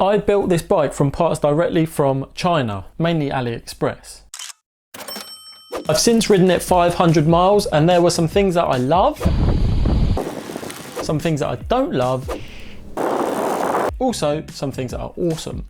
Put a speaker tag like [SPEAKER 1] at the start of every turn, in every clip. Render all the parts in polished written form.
[SPEAKER 1] I built this bike from parts directly from China, mainly AliExpress. I've since ridden it 500 miles and there were some things that I love, some things that I don't love, also some things that are awesome.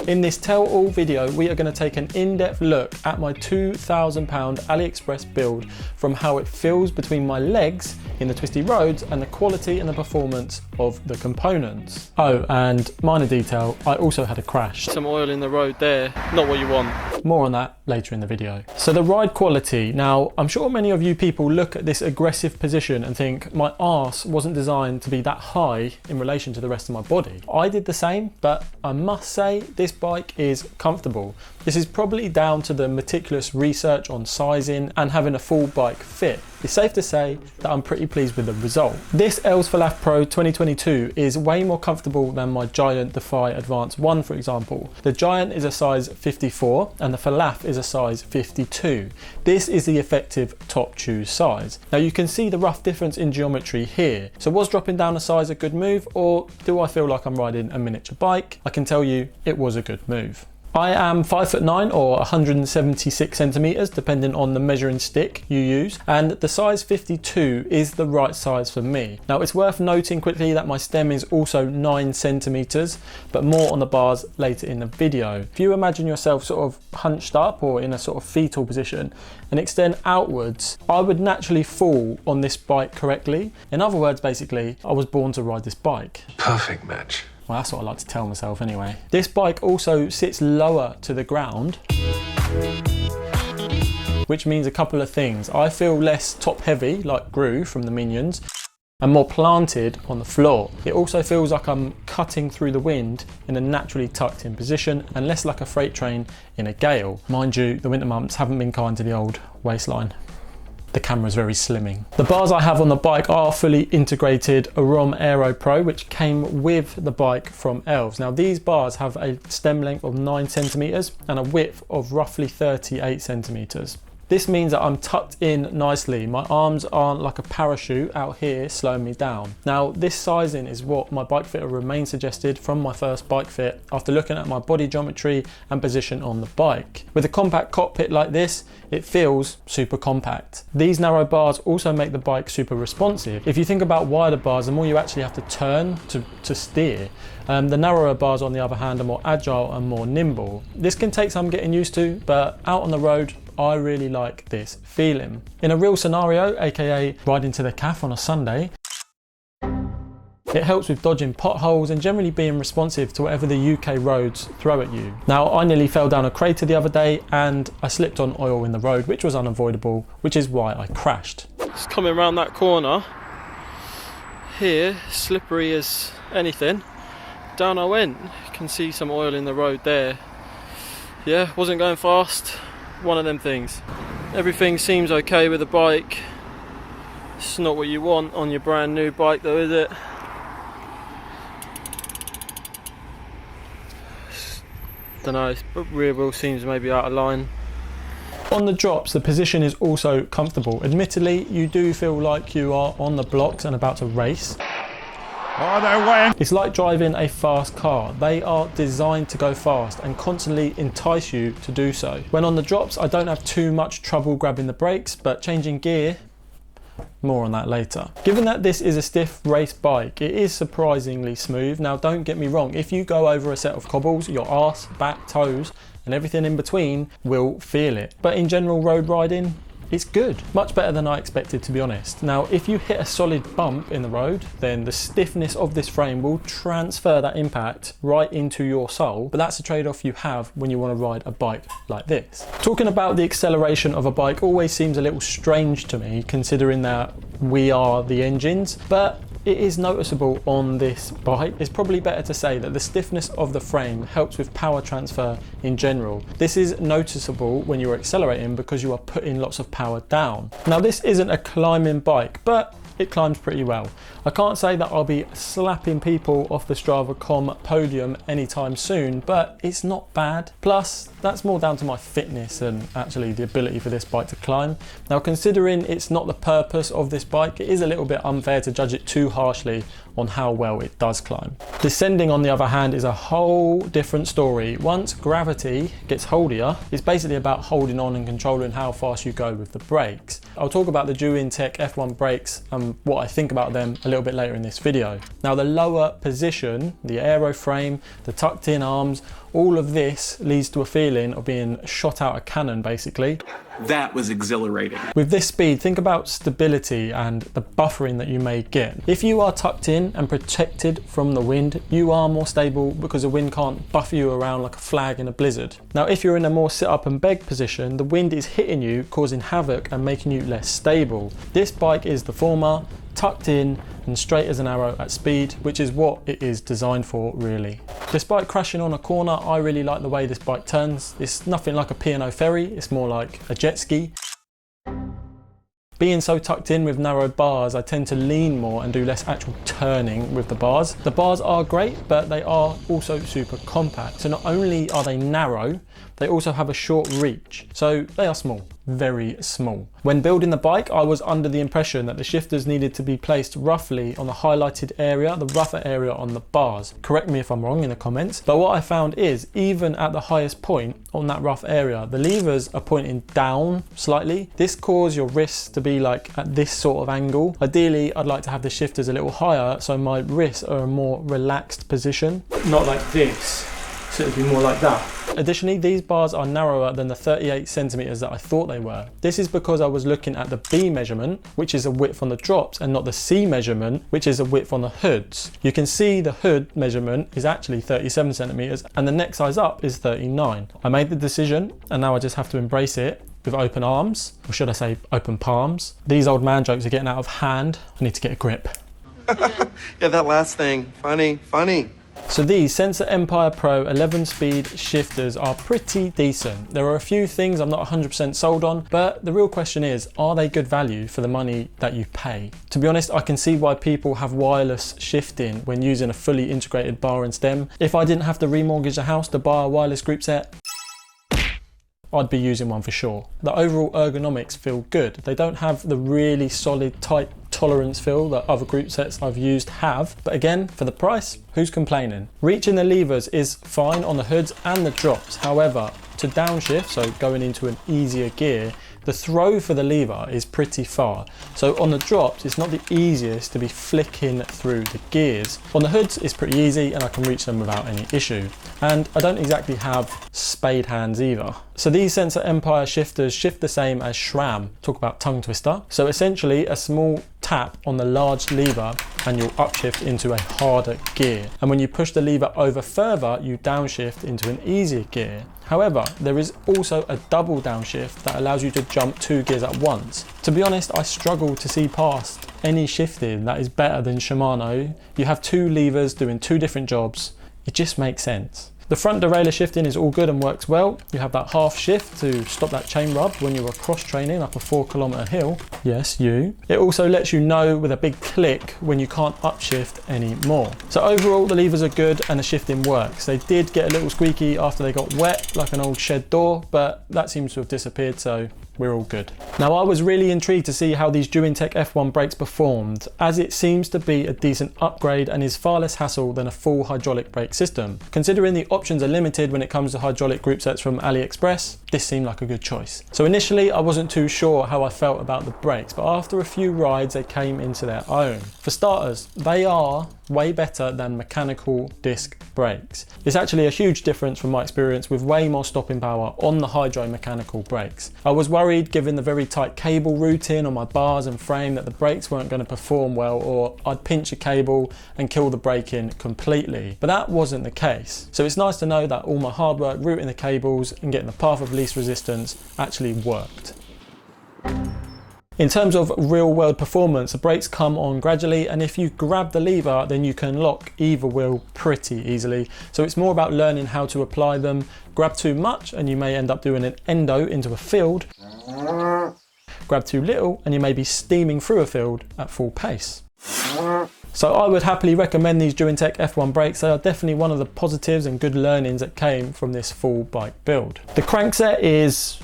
[SPEAKER 1] In this tell-all video, we are going to take an in-depth look at my £2,000 AliExpress build, from how it feels between my legs in the twisty roads and the quality and the performance of the components. Oh, and minor detail, I also had a crash. Some oil in the road there, not what you want. More on that later in the video. So the ride quality. Now, I'm sure many of you people look at this aggressive position and think my arse wasn't designed to be that high in relation to the rest of my body. I did the same, but I must say this bike is comfortable. This is probably down to the meticulous research on sizing and having a full bike fit. It's safe to say that I'm pretty pleased with the result. This Els Falaf Pro 2022 is way more comfortable than my Giant Defy Advance 1, for example. The Giant is a size 54 and the Falaf is a size 52. This is the effective top shoe size. Now you can see the rough difference in geometry here. So was dropping down a size a good move, or do I feel like I'm riding a miniature bike? I can tell you it was a good move. I am 5'9" or 176 centimeters, depending on the measuring stick you use, and the size 52 is the right size for me. Now it's worth noting quickly that my stem is also 9 centimeters, but more on the bars later in the video. If you imagine yourself sort of hunched up or in a sort of fetal position and extend outwards, I would naturally fall on this bike correctly. In other words, basically, I was born to ride this bike.
[SPEAKER 2] Perfect match.
[SPEAKER 1] Well, that's what I like to tell myself anyway. This bike also sits lower to the ground, which means a couple of things. I feel less top heavy, like Gru from the Minions, and more planted on the floor. It also feels like I'm cutting through the wind in a naturally tucked in position, and less like a freight train in a gale. Mind you, the winter months haven't been kind to the old waistline. The camera's very slimming. The bars I have on the bike are fully integrated Arom Aero Pro, which came with the bike from Els. Now these bars have a stem length of 9 centimeters and a width of roughly 38 centimeters. This means that I'm tucked in nicely. My arms aren't like a parachute out here slowing me down. Now this sizing is what my bike fitter Romain suggested from my first bike fit after looking at my body geometry and position on the bike. With a compact cockpit like this, it feels super compact. These narrow bars also make the bike super responsive. If you think about wider bars, the more you actually have to turn to steer. The narrower bars on the other hand are more agile and more nimble. This can take some getting used to, but out on the road, I really like this feeling. In a real scenario, aka riding to the cafe on a Sunday, it helps with dodging potholes and generally being responsive to whatever the UK roads throw at you. Now, I nearly fell down a crater the other day and I slipped on oil in the road, which was unavoidable, which is why I crashed. Just coming around that corner, here, slippery as anything, down I went. You can see some oil in the road there. Yeah, wasn't going fast. One of them things. Everything seems okay with the bike. It's not what you want on your brand new bike though, is it? Don't know, rear wheel seems maybe out of line. On the drops, the position is also comfortable. Admittedly, you do feel like you are on the blocks and about to race.
[SPEAKER 2] Oh, no way!
[SPEAKER 1] It's like driving a fast car. They are designed to go fast and constantly entice you to do so. When on the drops, I don't have too much trouble grabbing the brakes, but changing gear, more on that later. Given that this is a stiff race bike, it is surprisingly smooth. Now don't get me wrong, if you go over a set of cobbles, your arse, back, toes, and everything in between will feel it. But in general road riding, it's good. Much better than I expected, to be honest. Now, if you hit a solid bump in the road, then the stiffness of this frame will transfer that impact right into your soul, but that's a trade-off you have when you want to ride a bike like this. Talking about the acceleration of a bike always seems a little strange to me, considering that we are the engines, but it is noticeable on this bike. It's probably better to say that the stiffness of the frame helps with power transfer in general. This is noticeable when you're accelerating because you are putting lots of power down. Now this isn't a climbing bike, but it climbs pretty well. I can't say that I'll be slapping people off the Strava.com podium anytime soon, but it's not bad. Plus, that's more down to my fitness and actually the ability for this bike to climb. Now, considering it's not the purpose of this bike, it is a little bit unfair to judge it too harshly on how well it does climb. Descending, on the other hand, is a whole different story. Once gravity gets hold of you, it's basically about holding on and controlling how fast you go with the brakes. I'll talk about the Duintech F1 brakes and what I think about them a little bit later in this video. Now, the lower position, the aeroframe, the tucked in arms, all of this leads to a feeling of being shot out a cannon, basically.
[SPEAKER 3] That was exhilarating.
[SPEAKER 1] With this speed, think about stability and the buffering that you may get. If you are tucked in and protected from the wind, you are more stable because the wind can't buff you around like a flag in a blizzard. Now, if you're in a more sit up and beg position, the wind is hitting you, causing havoc and making you less stable. This bike is the former, tucked in and straight as an arrow at speed, which is what it is designed for, really. Despite crashing on a corner, I really like the way this bike turns. It's nothing like a P&O ferry, it's more like a jet ski. Being so tucked in with narrow bars, I tend to lean more and do less actual turning with the bars. The bars are great, but they are also super compact. So not only are they narrow, they also have a short reach. So they are small, very small. When building the bike, I was under the impression that the shifters needed to be placed roughly on the highlighted area, the rougher area on the bars. Correct me if I'm wrong in the comments. But what I found is, even at the highest point on that rough area, the levers are pointing down slightly. This causes your wrists to be like at this sort of angle. Ideally, I'd like to have the shifters a little higher so my wrists are a more relaxed position. Not like this, so it'd be more like that. Additionally, these bars are narrower than the 38 centimeters that I thought they were. This is because I was looking at the B measurement, which is a width on the drops, and not the C measurement, which is a width on the hoods. You can see the hood measurement is actually 37 centimeters and the next size up is 39. I made the decision and now I just have to embrace it with open arms, or should I say open palms. These old man jokes are getting out of hand. I need to get a grip.
[SPEAKER 4] Yeah, that last thing, funny.
[SPEAKER 1] So these Sensor Empire Pro 11-speed shifters are pretty decent. There are a few things I'm not 100% sold on, but the real question is, are they good value for the money that you pay? To be honest, I can see why people have wireless shifting when using a fully integrated bar and stem. If I didn't have to remortgage a house to buy a wireless group set, I'd be using one for sure. The overall ergonomics feel good. They don't have the really solid, tight tolerance feel that other group sets I've used have, but again, for the price, who's complaining? Reaching the levers is fine on the hoods and the drops. However, to downshift, so going into an easier gear, the throw for the lever is pretty far. So on the drops, it's not the easiest to be flicking through the gears. On the hoods, it's pretty easy and I can reach them without any issue. And I don't exactly have spade hands either. So these Sensor Empire shifters shift the same as SRAM. Talk about tongue twister. So essentially a small tap on the large lever and you'll upshift into a harder gear. And when you push the lever over further, you downshift into an easier gear. However, there is also a double downshift that allows you to jump 2 gears at once. To be honest, I struggle to see past any shifting that is better than Shimano. You have 2 levers doing 2 different jobs. It just makes sense. The front derailleur shifting is all good and works well. You have that half shift to stop that chain rub when you are cross training up a 4-kilometer hill. Yes, you. It also lets you know with a big click when you can't upshift anymore. So overall, the levers are good and the shifting works. They did get a little squeaky after they got wet, like an old shed door, but that seems to have disappeared, so we're all good. Now, I was really intrigued to see how these Duintech F1 brakes performed, as it seems to be a decent upgrade and is far less hassle than a full hydraulic brake system. Considering the options are limited when it comes to hydraulic group sets from AliExpress, this seemed like a good choice. So initially, I wasn't too sure how I felt about the brakes, but after a few rides, they came into their own. For starters, they are way better than mechanical disc brakes. It's actually a huge difference from my experience, with way more stopping power on the hydro mechanical brakes. I was worried, given the very tight cable routing on my bars and frame, that the brakes weren't going to perform well, or I'd pinch a cable and kill the braking completely. But that wasn't the case. So it's nice to know that all my hard work routing the cables and getting the path of least resistance actually worked. In terms of real world performance, the brakes come on gradually, and if you grab the lever, then you can lock either wheel pretty easily. So it's more about learning how to apply them. Grab too much and you may end up doing an endo into a field. Grab too little and you may be steaming through a field at full pace. So I would happily recommend these Duintech F1 brakes. They are definitely one of the positives and good learnings that came from this full bike build. The crankset is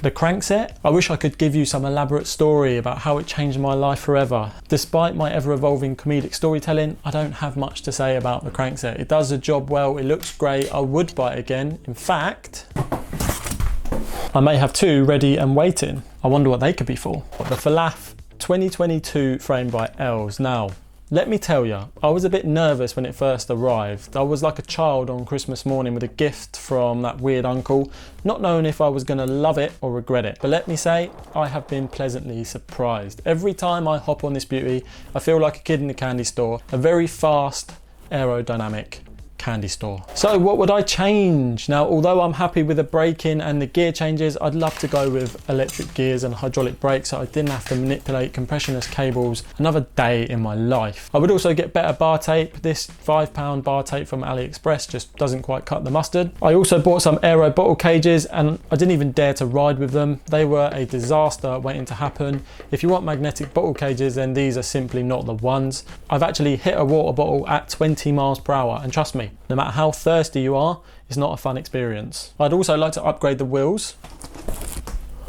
[SPEAKER 1] The crankset? I wish I could give you some elaborate story about how it changed my life forever. Despite my ever-evolving comedic storytelling, I don't have much to say about the crankset. It does the job well, it looks great, I would buy it again. In fact, I may have 2 ready and waiting. I wonder what they could be for. The Falaf 2022 frame by Els. Now, let me tell you, I was a bit nervous when it first arrived. I was like a child on Christmas morning with a gift from that weird uncle, not knowing if I was going to love it or regret it. But let me say, I have been pleasantly surprised. Every time I hop on this beauty, I feel like a kid in a candy store, a very fast, aerodynamic candy store. So what would I change? Now, although I'm happy with the braking and the gear changes, I'd love to go with electric gears and hydraulic brakes so I didn't have to manipulate compressionless cables another day in my life. I would also get better bar tape. This £5 bar tape from AliExpress just doesn't quite cut the mustard. I also bought some aero bottle cages and I didn't even dare to ride with them. They were a disaster waiting to happen. If you want magnetic bottle cages, then these are simply not the ones. I've actually hit a water bottle at 20 miles per hour, and trust me, no matter how thirsty you are, it's not a fun experience. I'd also like to upgrade the wheels.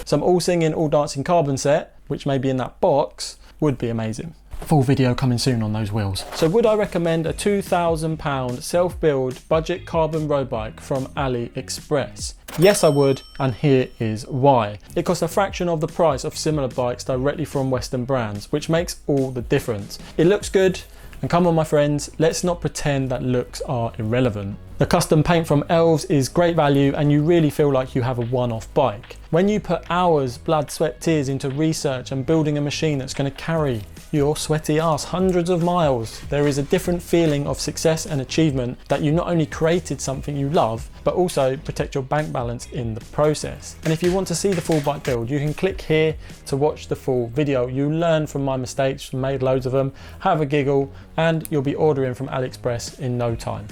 [SPEAKER 1] Some all singing, all dancing carbon set, which may be in that box, would be amazing. Full video coming soon on those wheels. So would I recommend a £2,000 self-build budget carbon road bike from AliExpress? Yes, I would, and here is why. It costs a fraction of the price of similar bikes directly from Western brands, which makes all the difference. It looks good, and come on my friends, let's not pretend that looks are irrelevant. The custom paint from Elves is great value and you really feel like you have a one-off bike. When you put hours, blood, sweat, tears into research and building a machine that's going to carry your sweaty ass hundreds of miles, there is a different feeling of success and achievement that you not only created something you love, but also protect your bank balance in the process. And if you want to see the full bike build, you can click here to watch the full video. You learn from my mistakes, made loads of them, have a giggle, and you'll be ordering from AliExpress in no time.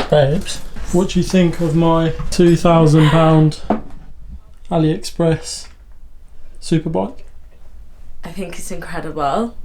[SPEAKER 1] Babes, what do you think of my £2,000 AliExpress superbike?
[SPEAKER 5] I think it's incredible.